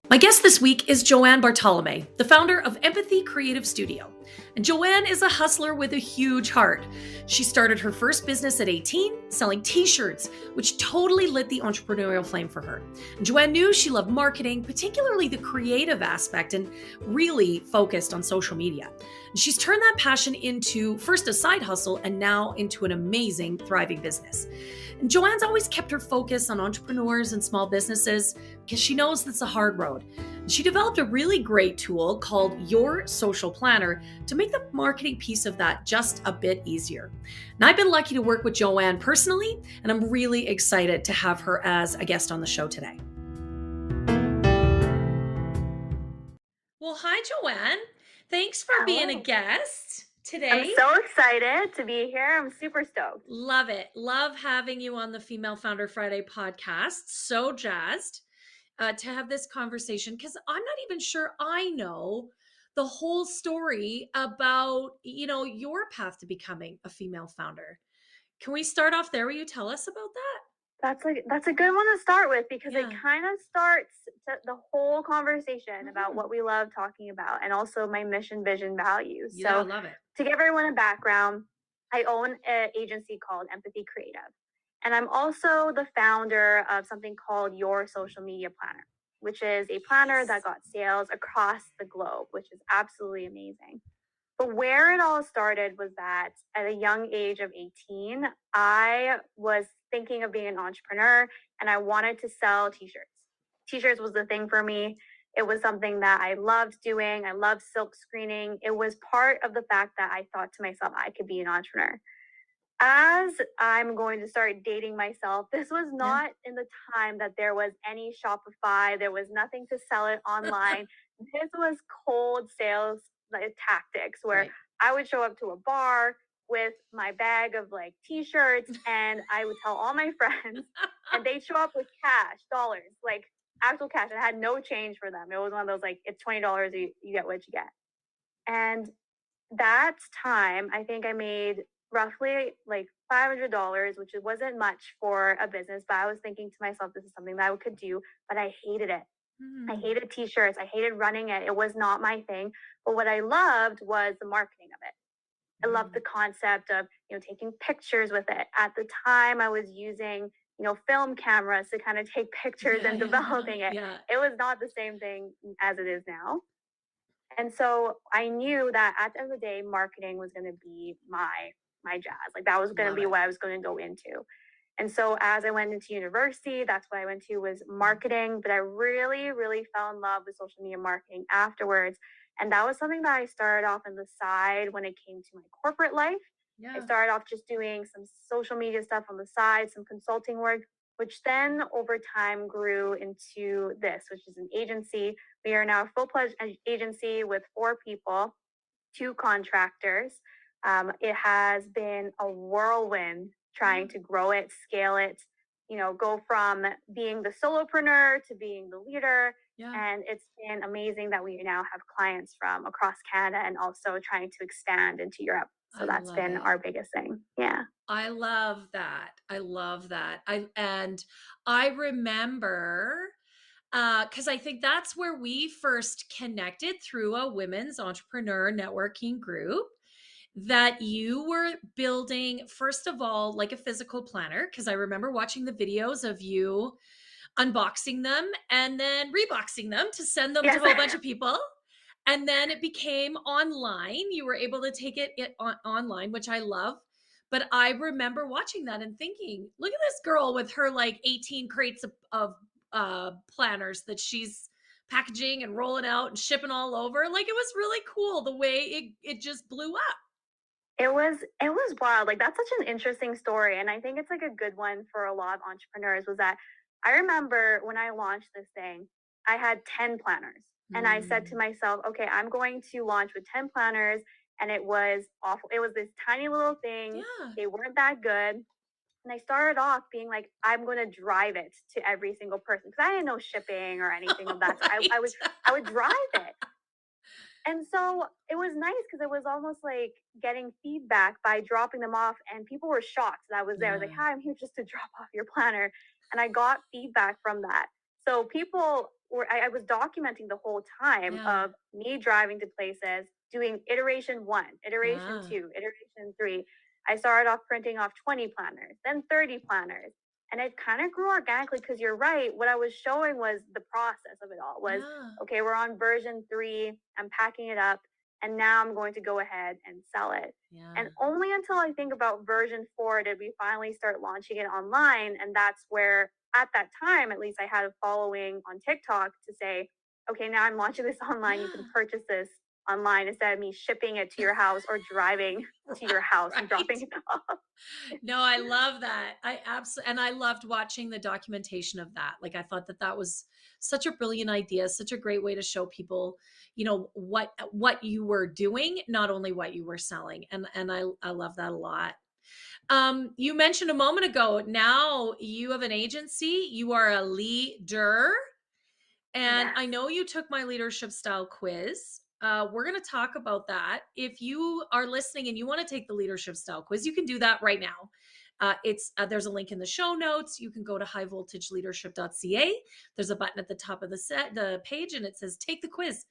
My guest this week is Joanne Bartolome, the founder of Empathy Creative Studio. And Joanne is a hustler with a huge heart. She started her first business at 18, selling t-shirts, which totally lit the entrepreneurial flame for her. And Joanne knew she loved marketing, particularly the creative aspect, and really focused on social media. And she's turned that passion into first a side hustle and now into an amazing, thriving business. And Joanne's always kept her focus on entrepreneurs and small businesses because she knows that's a hard road. She developed a really great tool called Your Social Planner to make the marketing piece of that just a bit easier. And I've been lucky to work with Joanne personally, and I'm really excited to have her as a guest on the show today. Well, hi, Joanne. Thanks for being a guest today. I'm so excited to be here. I'm super stoked. Love it. Love having you on the Female Founder Friday podcast. So jazzed to have this conversation because I'm not even sure I know the whole story about, your path to becoming a female founder. Can we start off there? Will you tell us about that? That's a good one to start with because Yeah. it kind of starts the whole conversation about what we love talking about and also my mission, vision, values. Yeah, I love it. To give everyone a background, I own an agency called Empathy Creative. And I'm also the founder of something called Your Social Media Planner, which is a planner that got sales across the globe, which is absolutely amazing. But where it all started was that at a young age of 18, I was thinking of being an entrepreneur and I wanted to sell t-shirts. T-shirts was the thing for me. It was something that I loved doing. I loved silk screening. It was part of the fact that I thought to myself, I could be an entrepreneur. As I'm going to start dating myself, this was not in the time that there was any Shopify. There was nothing to sell it online. This was cold sales tactics where I would show up to a bar with my bag of t-shirts and I would tell all my friends and they'd show up with cash, dollars, actual cash. I had no change for them. It was one of those it's $20, you get what you get. And that time, I think I made roughly $500, which wasn't much for a business, but I was thinking to myself, this is something that I could do, but I hated it. I hated t-shirts. I hated running it. It was not my thing. But what I loved was the marketing of it. I loved the concept of, taking pictures with it. At the time I was using, film cameras to kind of take pictures and developing it. It was not the same thing as it is now. And so I knew that at the end of the day, marketing was going to be my jazz. That was going to be what I was going to go into. And so as I went into university, that's what I went to was marketing. But I really, really fell in love with social media marketing afterwards. And that was something that I started off on the side when it came to my corporate life. I started off just doing some social media stuff on the side, some consulting work, which then over time grew into this, which is an agency. We are now a full-fledged agency with 4 people, 2 contractors. It has been a whirlwind trying to grow it, scale it, go from being the solopreneur to being the leader. And it's been amazing that we now have clients from across Canada and also trying to expand into Europe. So that's been our biggest thing. Yeah. I love that. I love that. I remember because I think that's where we first connected through a women's entrepreneur networking group, that you were building, first of all, like a physical planner, because I remember watching the videos of you unboxing them and then reboxing them to send them to a whole bunch of people. And then it became online. You were able to take it online, which I love. But I remember watching that and thinking, look at this girl with her 18 crates of planners that she's packaging and rolling out and shipping all over. It was really cool the way it just blew up. It was wild. That's such an interesting story. And I think it's a good one for a lot of entrepreneurs was that I remember when I launched this thing, I had 10 planners. And I said to myself, okay, I'm going to launch with 10 planners. And it was awful. It was this tiny little thing. They weren't that good. And I started off being I'm going to drive it to every single person because I didn't know shipping or anything of that. So I would drive it. And so it was nice because it was almost like getting feedback by dropping them off. And people were shocked that I was there. I was hi, I'm here just to drop off your planner. And I got feedback from that. So people I was documenting the whole time Yeah. of me driving to places, doing iteration 1, iteration Yeah. 2, iteration 3. I started off printing off 20 planners, then 30 planners. And it kind of grew organically because you're right. What I was showing was the process of it all was, Yeah. okay, we're on version 3. I'm packing it up. And now I'm going to go ahead and sell it. Yeah. And only until I think about version 4 did we finally start launching it online. And that's where, at that time, at least I had a following on TikTok to say, okay, now I'm launching this online. You can purchase this online instead of me shipping it to your house or driving to your house and dropping it off. No, I love that. I absolutely, and I loved watching the documentation of that. Like, I thought that that was such a brilliant idea, such a great way to show people, what you were doing, not only what you were selling. And I love that a lot. You mentioned a moment ago, now you have an agency, you are a leader. And I Yes. know you took my leadership style quiz. We're going to talk about that. If you are listening and you want to take the leadership style quiz, you can do that right now. There's a link in the show notes. You can go to highvoltageleadership.ca. There's a button at the top of the page, and it says take the quiz.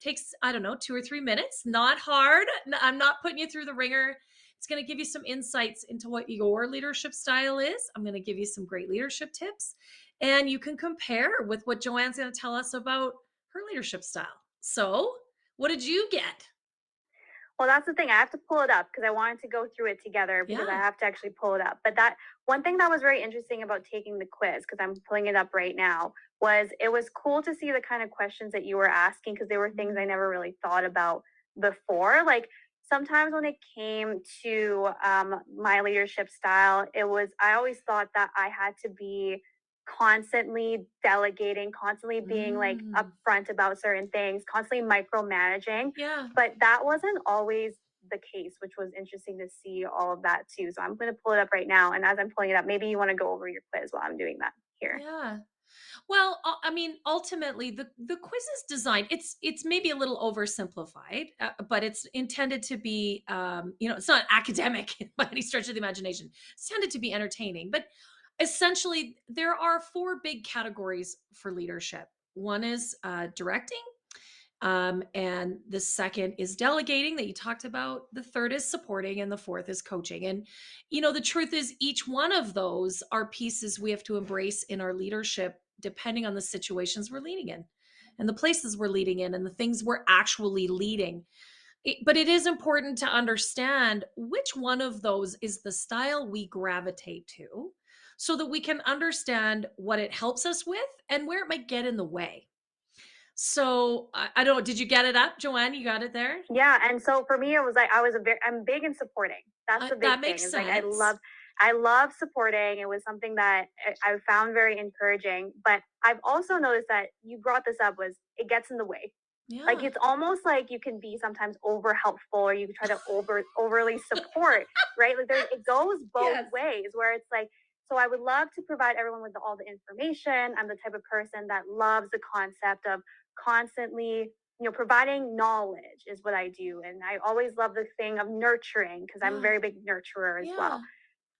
Takes, I don't know, 2 or 3 minutes. Not hard. I'm not putting you through the ringer. It's going to give you some insights into what your leadership style is. I'm going to give you some great leadership tips, and you can compare with what Joanne's going to tell us about her leadership style. So, what did you get? Well, that's the thing. I have to pull it up because I wanted to go through it together because I have to actually pull it up. But that one thing that was very interesting about taking the quiz, because I'm pulling it up right now, was it was cool to see the kind of questions that you were asking because they were things I never really thought about before. Like sometimes when it came to my leadership style, I always thought that I had to be constantly delegating, constantly being like upfront about certain things, constantly micromanaging. Yeah. But that wasn't always the case, which was interesting to see all of that too. So I'm going to pull it up right now. And as I'm pulling it up, maybe you want to go over your quiz while I'm doing that here. Yeah. Well, I mean, ultimately, the quiz is designed. It's maybe a little oversimplified, but it's intended to be, it's not academic by any stretch of the imagination. It's intended to be entertaining. But essentially, there are 4 big categories for leadership. One is directing, and the second is delegating that you talked about. The third is supporting, and the fourth is coaching. And the truth is, each one of those are pieces we have to embrace in our leadership, depending on the situations we're leading in, and the places we're leading in, and the things we're actually leading. But it is important to understand which one of those is the style we gravitate to, so that we can understand what it helps us with and where it might get in the way. So I don't know. Did you get it up, Joanne? You got it there? Yeah. And so for me, it was like I'm big in supporting. That's the big That thing. makes It's sense. like I love supporting. It was something that I found very encouraging. But I've also noticed that you brought this up was it gets in the way. Yeah. Like it's almost like you can be sometimes over helpful or you can try to overly support, right? Like it goes both ways where it's like, so I would love to provide everyone with all the information. I'm the type of person that loves the concept of constantly, providing knowledge is what I do. And I always love the thing of nurturing because I'm a very big nurturer as well.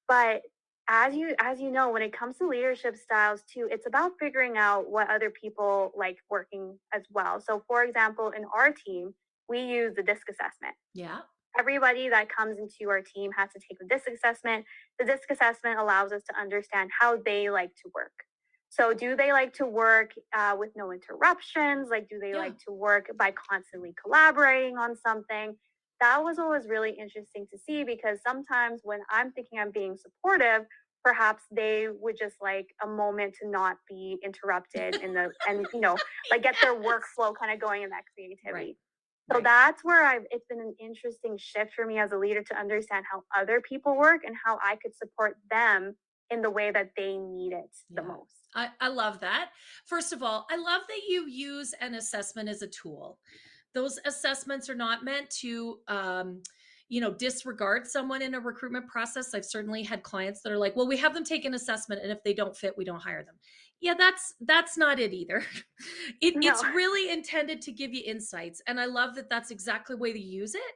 But as you know, when it comes to leadership styles too, it's about figuring out what other people like working as well. So for example, in our team, we use the DISC assessment. Yeah. Everybody that comes into our team has to take the DISC assessment. The DISC assessment allows us to understand how they like to work. So do they like to work with no interruptions? Like, do they like to work by constantly collaborating on something? That was always really interesting to see because sometimes when I'm thinking I'm being supportive, perhaps they would just like a moment to not be interrupted and like get their workflow kind of going in that creativity. Right. So that's where it's been an interesting shift for me as a leader to understand how other people work and how I could support them in the way that they need it the most. I love that. First of all, I love that you use an assessment as a tool. Those assessments are not meant to, disregard someone in a recruitment process. I've certainly had clients that are like, well, we have them take an assessment, and if they don't fit, we don't hire them. Yeah, that's not it either. It's really intended to give you insights. And I love that that's exactly the way to use it.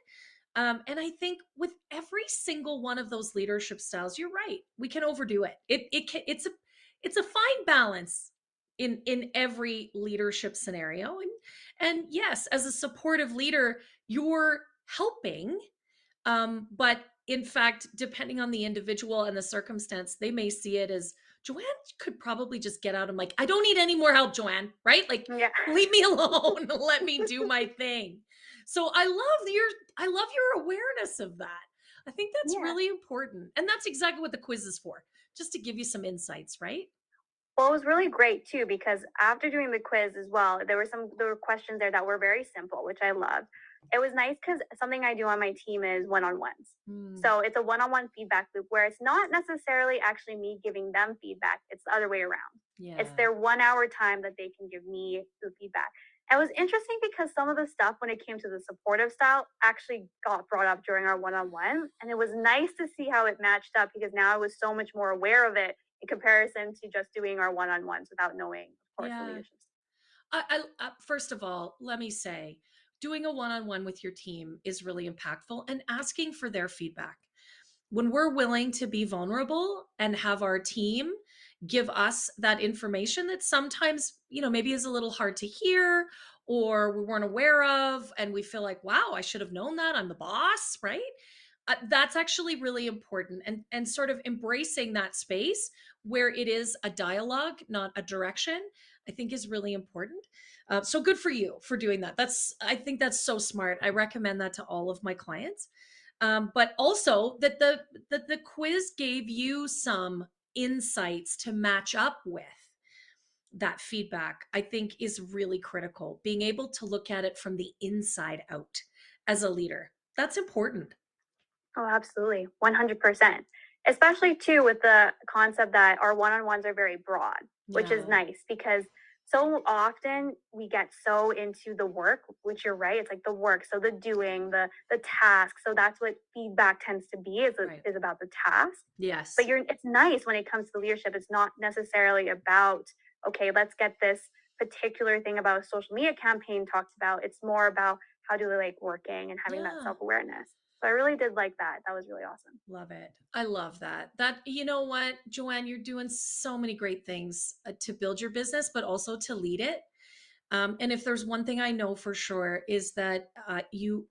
And I think with every single one of those leadership styles, you're right. We can overdo it. It's a fine balance. in every leadership scenario. And yes, as a supportive leader, you're helping. But in fact, depending on the individual and the circumstance, they may see it as Joanne could probably just get out. I'm like, I don't need any more help, Joanne, right? Like, Yeah. leave me alone. Let me do my thing. So I love your awareness of that. I think that's Yeah. really important. And that's exactly what the quiz is for, just to give you some insights, right? Well, it was really great too, because after doing the quiz as well, there were questions there that were very simple, which I loved. It was nice because something I do on my team is one-on-ones. So it's a one-on-one feedback loop where it's not necessarily actually me giving them feedback. It's the other way around. It's Yeah. their 1 hour time that they can give me the feedback. It was interesting because some of the stuff when it came to the supportive style actually got brought up during our one-on-one. And it was nice to see how it matched up because now I was so much more aware of it in comparison to just doing our one-on-ones without knowing, of course, the Yeah. leadership. First of all, let me say, doing a one-on-one with your team is really impactful, and asking for their feedback. When we're willing to be vulnerable and have our team give us that information that sometimes, maybe is a little hard to hear or we weren't aware of, and we feel like, wow, I should have known that. I'm the boss, right? That's actually really important, and sort of embracing that space where it is a dialogue, not a direction, I think is really important. So good for you for doing that. I think that's so smart. I recommend that to all of my clients. But also that the quiz gave you some insights to match up with that feedback, I think is really critical. Being able to look at it from the inside out as a leader. That's important. Oh, absolutely. 100%. Especially too with the concept that our one-on-ones are very broad, which is Yeah. nice because so often we get so into the work, which you're right, it's like the work, so the doing, the task. So that's what feedback tends to be Right. is about the task. Yes. But it's nice when it comes to leadership. It's not necessarily about, okay, let's get this particular thing about a social media campaign talked about. It's more about how do we like working and having that Yeah. self-awareness. So I really did like that. That was really awesome. Love it. I love that. You know what, Joanne, you're doing so many great things to build your business, but also to lead it. And if there's one thing I know for sure is that you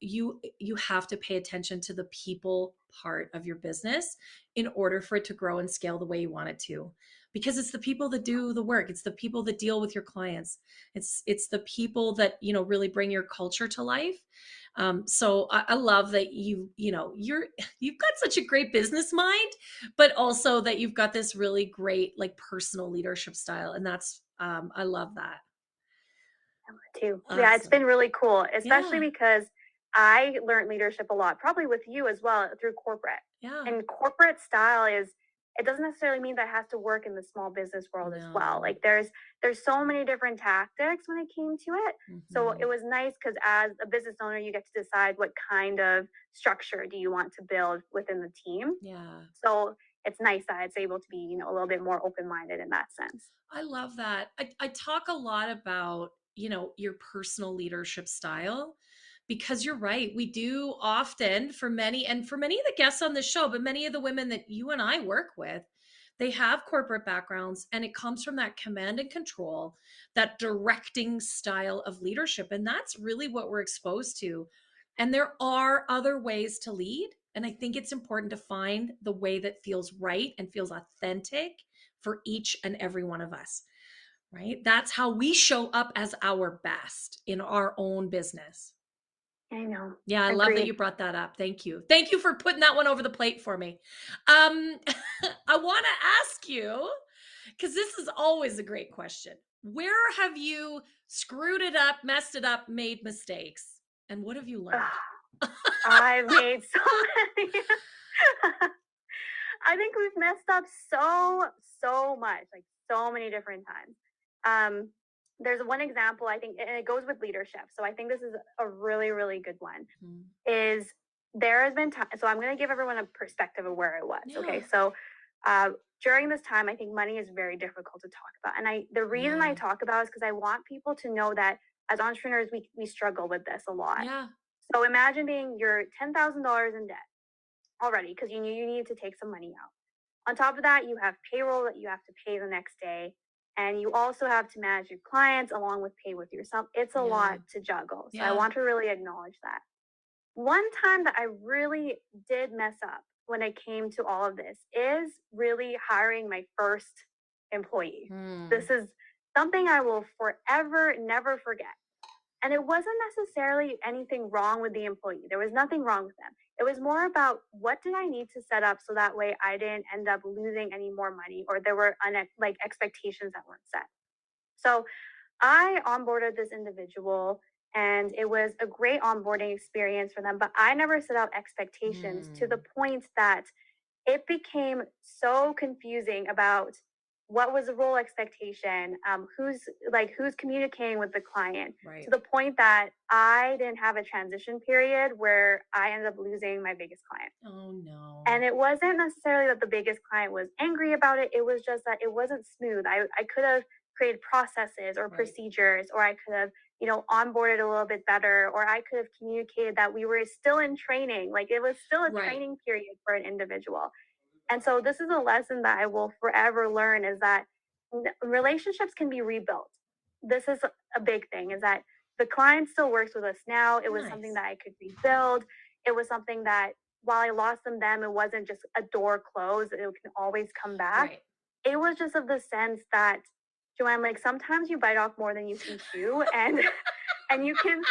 have to pay attention to the people part of your business in order for it to grow and scale the way you want it to. Because it's the people that do the work. It's the people that deal with your clients. It's the people that really bring your culture to life. So I love that you've got such a great business mind, but also that you've got this really great like personal leadership style, and that's I love that. Too. Yeah, it's Awesome. been really cool, especially Yeah. because I learned leadership a lot, probably with you as well, through corporate. Yeah. And corporate style it doesn't necessarily mean that it has to work in the small business world as well. No. Like there's so many different tactics when it came to it. So it Mhm. was nice because as a business owner, you get to decide what kind of structure do you want to build within the team. Yeah. So it's nice that it's able to be, a little bit more open-minded in that sense. I love that. I talk a lot about, your personal leadership style because you're right. We do often for many of the guests on the show, but many of the women that you and I work with, they have corporate backgrounds and it comes from that command and control, that directing style of leadership. And that's really what we're exposed to. And there are other ways to lead. And I think it's important to find the way that feels right and feels authentic for each and every one of us, right? That's how we show up as our best in our own business. I know. Yeah, I love that Agreed. you brought that up. Thank you. Thank you for putting that one over the plate for me. I want to ask you, because this is always a great question. Where have you screwed it up, messed it up, made mistakes? And what have you learned? I've made so many. I think we've messed up so much, like so many different times. There's one example I think, and it goes with leadership. So I think this is a really, really good one. Mhm. Is there has been time. So I'm going to give everyone a perspective of where I was. Yeah. Okay, so during this time, I think money is very difficult to talk about, and the reason I Yeah. talk about is because I want people to know that as entrepreneurs, we struggle with this a lot. Yeah. So imagine being you're $10,000 in debt already because you knew you needed to take some money out. On top of that, you have payroll that you have to pay the next day, and you also have to manage your clients along with pay with yourself. It's a lot to juggle. So I want to really acknowledge that. One time that I really did mess up when it came to all of this is really hiring my first employee. This is something I will forever never forget. And it wasn't necessarily anything wrong with the employee. There was nothing wrong with them. It was more about what did I need to set up so that way I didn't end up losing any more money, or there were like expectations that weren't set. So I onboarded this individual and it was a great onboarding experience for them, but I never set out expectations to the point that it became so confusing about what was the role expectation, who's communicating with the client, to the point that I didn't have a transition period where I ended up losing my biggest client. Oh no. And it wasn't necessarily that the biggest client was angry about it. It was just that it wasn't smooth. I could have created processes or procedures, or I could have, onboarded a little bit better, or I could have communicated that we were still in training. Like it was still a training period for an individual. And so this is a lesson that I will forever learn, is that relationships can be rebuilt. This is a big thing, is that the client still works with us now. It was something that I could rebuild. It was something that while I lost them then, it wasn't just a door closed. It can always come back. It was just of the sense that, Joanne, like sometimes you bite off more than you can chew. And you can,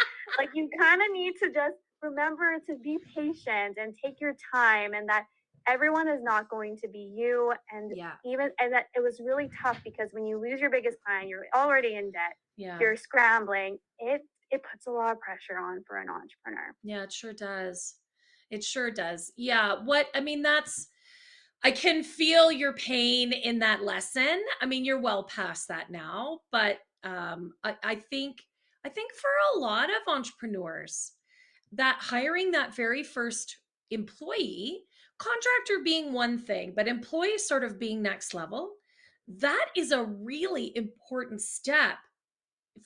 you kind of need to just remember to be patient and take your time, and that everyone is not going to be you. And and that it was really tough, because when you lose your biggest client, you're already in debt. You're scrambling. It puts a lot of pressure on for an entrepreneur. Yeah, it sure does. It sure does. Yeah. I can feel your pain in that lesson. I mean, you're well past that now, but I think for a lot of entrepreneurs, that hiring that very first employee, contractor being one thing, but employee sort of being next level, that is a really important step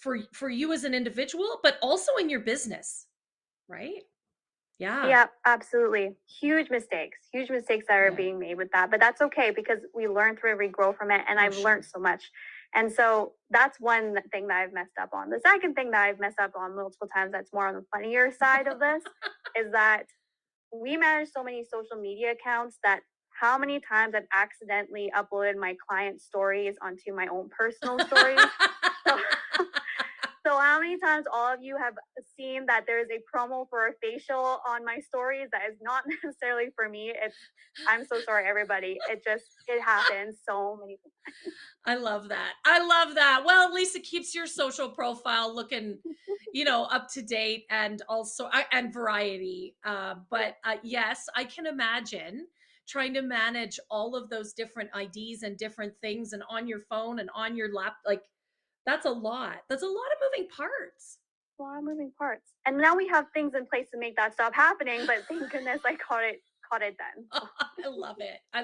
for you as an individual, but also in your business, right? Yeah, absolutely. Huge mistakes that are being made with that, but that's okay, because we learn through it, we grow from it. And I've learned so much. And so that's one thing that I've messed up on. The second thing that I've messed up on multiple times, that's more on the funnier side of this, is that we manage so many social media accounts that how many times I've accidentally uploaded my client stories onto my own personal stories. So how many times all of you have seen that there is a promo for a facial on my stories that is not necessarily for me? I'm so sorry, everybody. It happens so many times. I love that. Well, at least it keeps your social profile looking, up to date, and also and variety. But yes, I can imagine trying to manage all of those different IDs and different things, and on your phone and on your lap, that's a lot. That's a lot of moving parts. A lot of moving parts. And now we have things in place to make that stop happening, but thank goodness I caught it then. I love it. I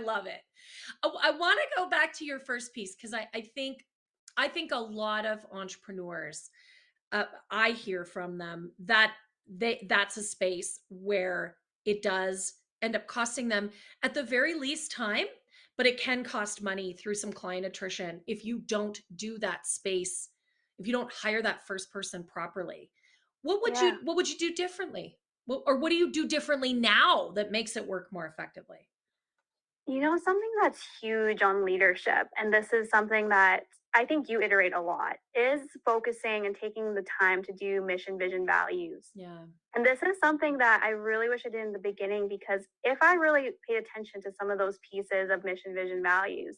want to go back to your first piece, because I think a lot of entrepreneurs, I hear from them that that's a space where it does end up costing them, at the very least, time, but it can cost money through some client attrition if you don't do that space, if you don't hire that first person properly. What would you do differently? Or what do you do differently now that makes it work more effectively? Something that's huge on leadership, and this is something that I think you iterate a lot, is focusing and taking the time to do mission, vision, values. Yeah. And this is something that I really wish I did in the beginning, because if I really paid attention to some of those pieces of mission, vision, values,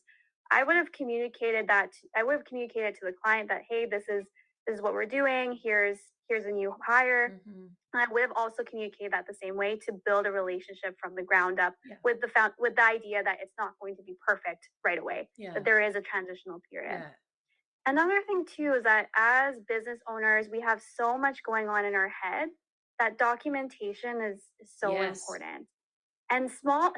I would have communicated to the client that, hey, this is what we're doing. Here's a new hire. Mm-hmm. And I would have also communicated that the same way, to build a relationship from the ground up, with the idea that it's not going to be perfect right away, that there is a transitional period. Yeah. Another thing too is that as business owners, we have so much going on in our head that documentation is so important. And small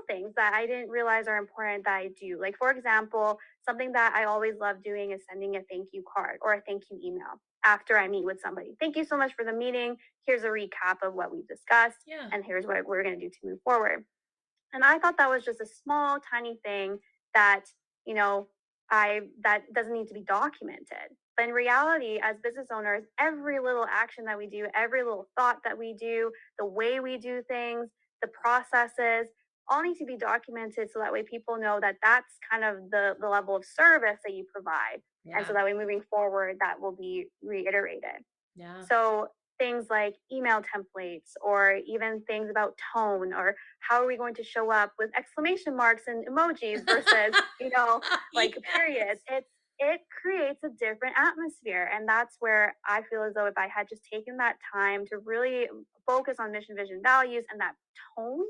things that I didn't realize are important that I do. Like, for example, something that I always love doing is sending a thank you card or a thank you email after I meet with somebody. Thank you so much for the meeting. Here's a recap of what we discussed. And here's what we're going to do to move forward. And I thought that was just a small, tiny thing that, that doesn't need to be documented. But in reality, as business owners, every little action that we do, every little thought that we do, the way we do things, the processes, all need to be documented so that way people know that that's kind of the level of service that you provide. And so Yeah. that way moving forward, that will be reiterated. Yeah. So things like email templates, or even things about tone, or how are we going to show up with exclamation marks and emojis versus, like periods. It creates a different atmosphere. And that's where I feel as though if I had just taken that time to really focus on mission, vision, values, and that tone,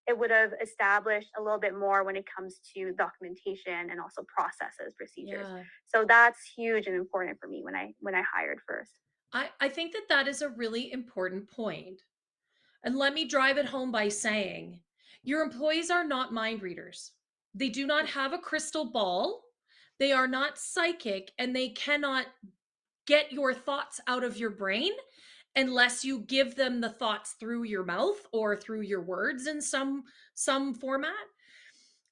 it would have established a little bit more when it comes to documentation and also processes, procedures. Yeah. So that's huge and important for me when I hired first. I think that that is a really important point. And let me drive it home by saying your employees are not mind readers. They do not have a crystal ball. They are not psychic, and they cannot get your thoughts out of your brain unless you give them the thoughts through your mouth or through your words in some format.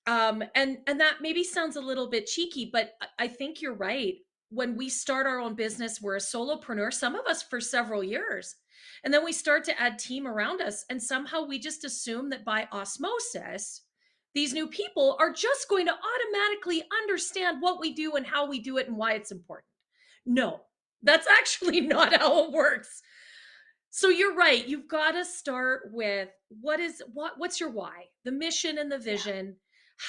And that maybe sounds a little bit cheeky, but I think you're right. When we start our own business, we're a solopreneur, some of us for several years. And then we start to add team around us. And somehow we just assume that by osmosis, these new people are just going to automatically understand what we do and how we do it and why it's important. No, that's actually not how it works. So you're right. You've got to start with what's your why? The mission and the vision. Yeah.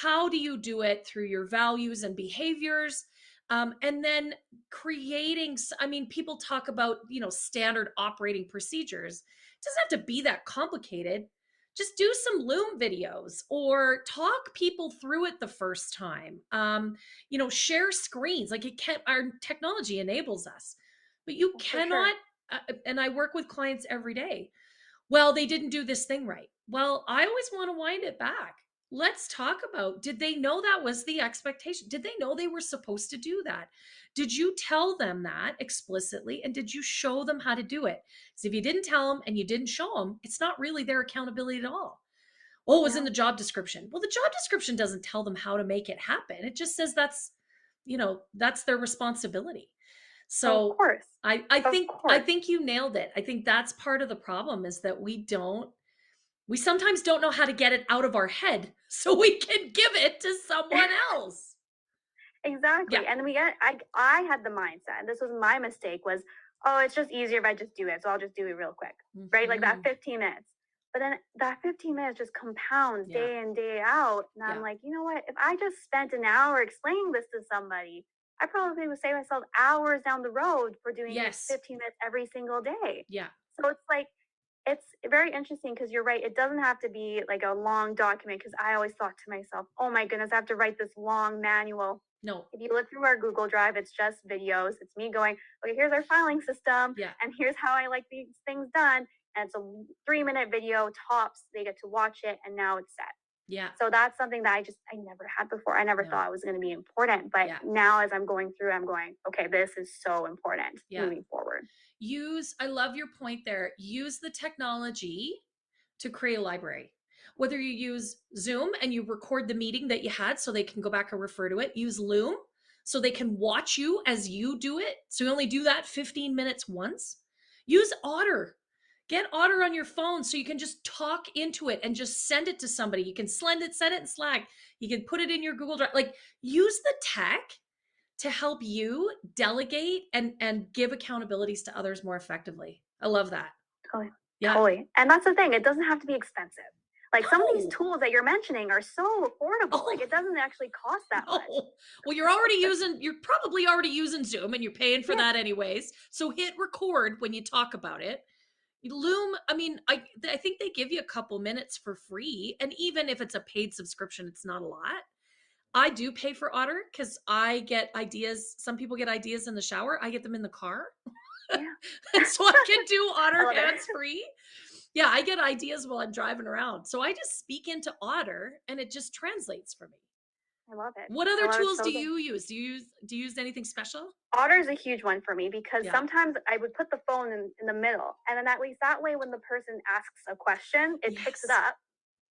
How do you do it through your values and behaviors? And then creating, I mean, people talk about, standard operating procedures. It doesn't have to be that complicated. Just do some Loom videos or talk people through it the first time. Share screens. Like our technology enables us, but you cannot, and I work with clients every day. Well, they didn't do this thing right. Well, I always want to wind it back. Let's talk about, did they know that was the expectation? Did they know they were supposed to do that? Did you tell them that explicitly? And did you show them how to do it? Because if you didn't tell them and you didn't show them, it's not really their accountability at all. Oh, it was in the job description. Well, the job description doesn't tell them how to make it happen. It just says that's their responsibility. So of course. I think you nailed it. I think that's part of the problem, is that we sometimes don't know how to get it out of our head so we can give it to someone else. Exactly. Yeah. And I had the mindset, and this was my mistake, was, oh, it's just easier if I just do it. So I'll just do it real quick, right? Like that 15 minutes. But then that 15 minutes just compounds day in, day out. And I'm like, you know what? If I just spent an hour explaining this to somebody, I probably would save myself hours down the road for doing this 15 minutes every single day. Yeah. So it's like, it's very interesting, because you're right. It doesn't have to be like a long document, because I always thought to myself, oh my goodness, I have to write this long manual. No. If you look through our Google Drive, it's just videos. It's me going, okay, here's our filing system. Yeah. And here's how I like these things done. And it's a 3-minute video tops. They get to watch it, and now it's set. Yeah. So that's something that I never had before. I never thought it was going to be important. But now as I'm going through, I'm going, okay, this is so important moving forward. I love your point there. Use the technology to create a library. Whether you use Zoom and you record the meeting that you had so they can go back and refer to it. Use Loom so they can watch you as you do it. So you only do that 15 minutes once. Use Otter. Get Otter on your phone so you can just talk into it and just send it to somebody. You can send it in Slack. You can put it in your Google Drive. Like, use the tech to help you delegate and give accountabilities to others more effectively. I love that. Totally. Yeah. Totally. And that's the thing. It doesn't have to be expensive. Like, some of these tools that you're mentioning are so affordable. Like, it doesn't actually cost that much. Well, you're probably already using Zoom, and you're paying for that anyways. So hit record when you talk about it. Loom, I mean, I think they give you a couple minutes for free. And even if it's a paid subscription, it's not a lot. I do pay for Otter because I get ideas. Some people get ideas in the shower. I get them in the car. Yeah. And so I can do Otter hands-free. Yeah, I get ideas while I'm driving around. So I just speak into Otter and it just translates for me. I love it. What other tools do you use? Do you use anything special? Otter is a huge one for me, because sometimes I would put the phone in the middle, and then at least that way when the person asks a question, it picks it up.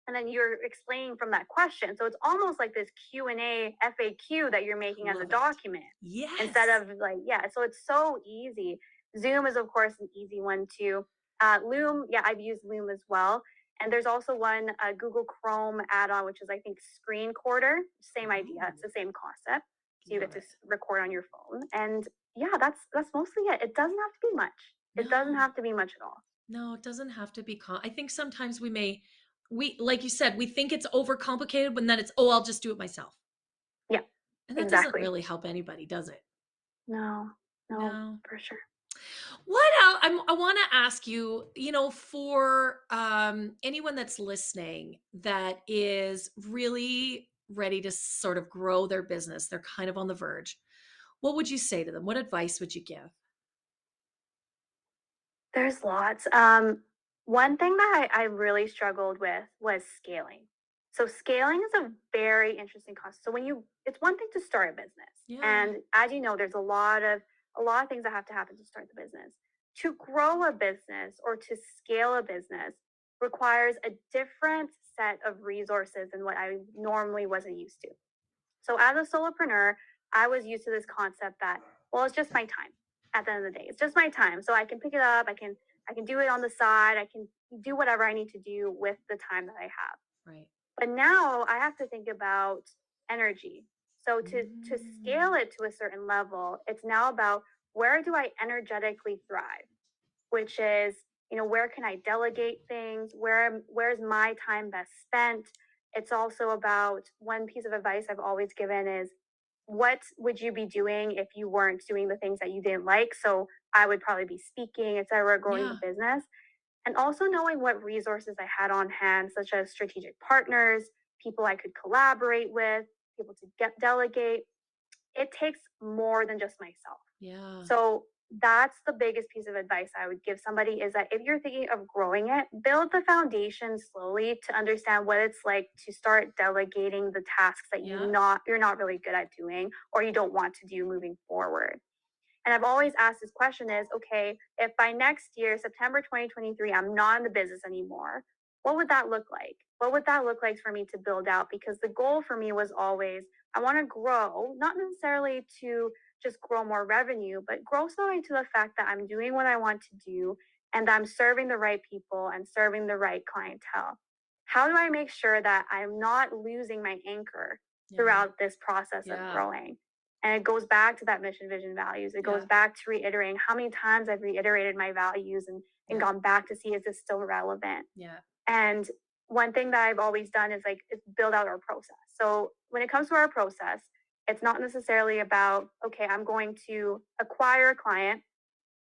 and then you're explaining from that question. So it's almost like this Q&A FAQ that you're making as a document. Yes. Instead of like, so it's so easy. Zoom is, of course, an easy one too. Loom, I've used Loom as well. And there's also one Google Chrome add-on, which is, I think, Screen Recorder. Same idea. It's the same concept. So you get to record on your phone. And that's mostly it. It doesn't have to be much. It doesn't have to be much at all. No, it doesn't have to be. I think sometimes we, like you said, we think it's overcomplicated, but then it's, I'll just do it myself. Yeah, and that doesn't really help anybody, does it? No, for sure. What else? I want to ask you, for anyone that's listening that is really ready to sort of grow their business, they're kind of on the verge. What would you say to them? What advice would you give? There's lots. One thing that I really struggled with was scaling. So scaling is a very interesting concept. So it's one thing to start a business. And as you know, there's a lot of things that have to happen to start the business. To grow a business or to scale a business requires a different set of resources than what I normally wasn't used to. So as a solopreneur, I was used to this concept that, it's just my time. At the end of the day, it's just my time. So I can pick it up. I can do it on the side. I can do whatever I need to do with the time that I have. Right. But now I have to think about energy. So to scale it to a certain level, it's now about where do I energetically thrive, which is, where can I delegate things? Where's my time best spent? It's also about, one piece of advice I've always given is, what would you be doing if you weren't doing the things that you didn't like? So I would probably be speaking, etc., growing the business. And also knowing what resources I had on hand, such as strategic partners, people I could collaborate with, people to delegate. It takes more than just myself. Yeah. So that's the biggest piece of advice I would give somebody, is that if you're thinking of growing it, build the foundation slowly to understand what it's like to start delegating the tasks that you're not really good at doing or you don't want to do moving forward. And I've always asked this question is, okay, if by next year, September 2023, I'm not in the business anymore, what would that look like? What would that look like for me to build out? Because the goal for me was always, I want to grow, not necessarily to just grow more revenue, but grow slowly to the fact that I'm doing what I want to do and I'm serving the right people and serving the right clientele. How do I make sure that I'm not losing my anchor throughout this process of growing? And it goes back to that mission, vision, values. It goes back to reiterating how many times I've reiterated my values and gone back to see, is this still relevant? Yeah. And one thing that I've always done is build out our process. So when it comes to our process, it's not necessarily about, okay, I'm going to acquire a client,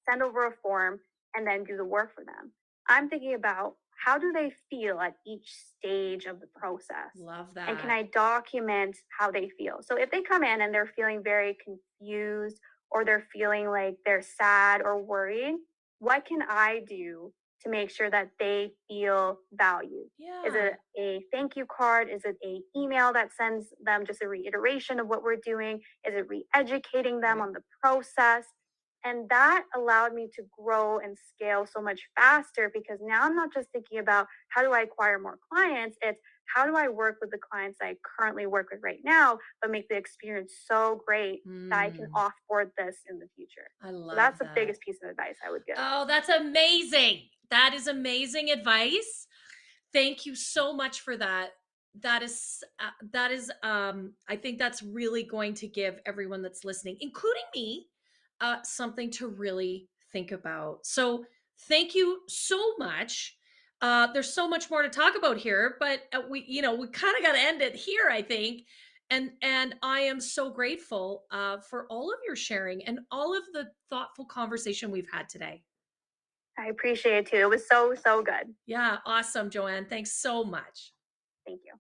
send over a form, and then do the work for them. I'm thinking about, how do they feel at each stage of the process? Love that. And can I document how they feel? So if they come in and they're feeling very confused or they're feeling like they're sad or worried, what can I do to make sure that they feel valued? Yeah. Is it a thank you card? Is it an email that sends them just a reiteration of what we're doing? Is it re-educating them on the process? And that allowed me to grow and scale so much faster, because now I'm not just thinking about how do I acquire more clients, it's how do I work with the clients I currently work with right now, but make the experience so great that I can offboard this in the future. I love so that's the biggest piece of advice I would give. Oh, that's amazing. That is amazing advice. Thank you so much for that. That is, I think that's really going to give everyone that's listening, including me, something to really think about. So thank you so much. There's so much more to talk about here, but we kind of got to end it here, I think. And I am so grateful for all of your sharing and all of the thoughtful conversation we've had today. I appreciate it too. It was so, so good. Yeah. Awesome, Joanne. Thanks so much. Thank you.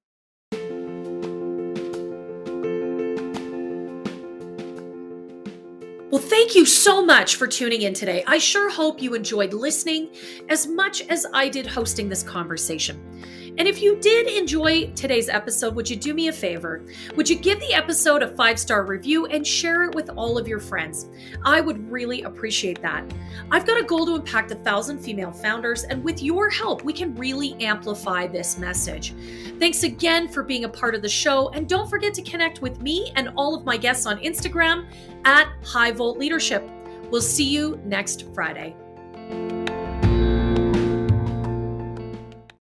Well, thank you so much for tuning in today. I sure hope you enjoyed listening as much as I did hosting this conversation. And if you did enjoy today's episode, would you do me a favor? Would you give the episode a 5-star review and share it with all of your friends? I would really appreciate that. I've got a goal to impact 1,000 female founders, and with your help, we can really amplify this message. Thanks again for being a part of the show, and don't forget to connect with me and all of my guests on Instagram at High Volt Leadership. We'll see you next Friday.